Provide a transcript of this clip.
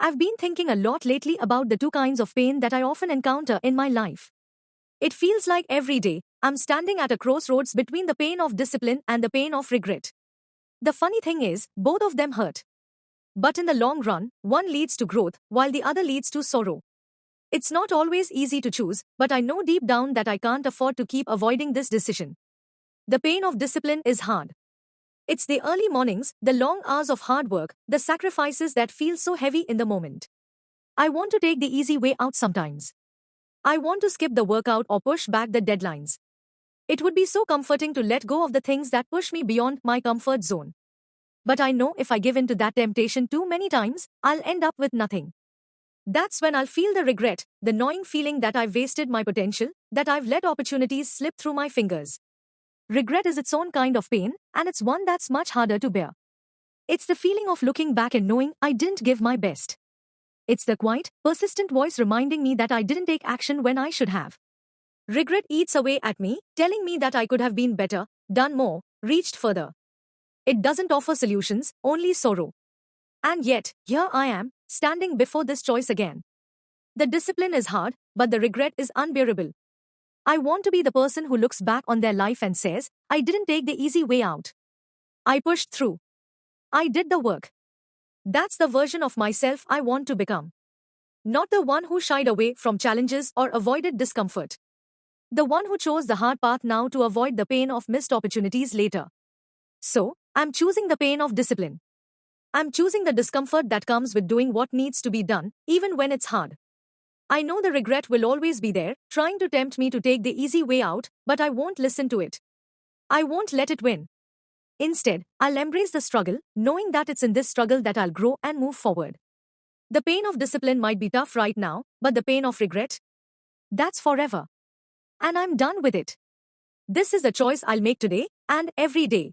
I've been thinking a lot lately about the two kinds of pain that I often encounter in my life. It feels like every day, I'm standing at a crossroads between the pain of discipline and the pain of regret. The funny thing is, both of them hurt. But in the long run, one leads to growth, while the other leads to sorrow. It's not always easy to choose, but I know deep down that I can't afford to keep avoiding this decision. The pain of discipline is hard. It's the early mornings, the long hours of hard work, the sacrifices that feel so heavy in the moment. I want to take the easy way out sometimes. I want to skip the workout or push back the deadlines. It would be so comforting to let go of the things that push me beyond my comfort zone. But I know if I give in to that temptation too many times, I'll end up with nothing. That's when I'll feel the regret, the gnawing feeling that I've wasted my potential, that I've let opportunities slip through my fingers. Regret is its own kind of pain, and it's one that's much harder to bear. It's the feeling of looking back and knowing I didn't give my best. It's the quiet, persistent voice reminding me that I didn't take action when I should have. Regret eats away at me, telling me that I could have been better, done more, reached further. It doesn't offer solutions, only sorrow. And yet, here I am, standing before this choice again. The discipline is hard, but the regret is unbearable. I want to be the person who looks back on their life and says, I didn't take the easy way out. I pushed through. I did the work. That's the version of myself I want to become. Not the one who shied away from challenges or avoided discomfort. The one who chose the hard path now to avoid the pain of missed opportunities later. So, I'm choosing the pain of discipline. I'm choosing the discomfort that comes with doing what needs to be done, even when it's hard. I know the regret will always be there, trying to tempt me to take the easy way out, but I won't listen to it. I won't let it win. Instead, I'll embrace the struggle, knowing that it's in this struggle that I'll grow and move forward. The pain of discipline might be tough right now, but the pain of regret? That's forever. And I'm done with it. This is the choice I'll make today, and every day.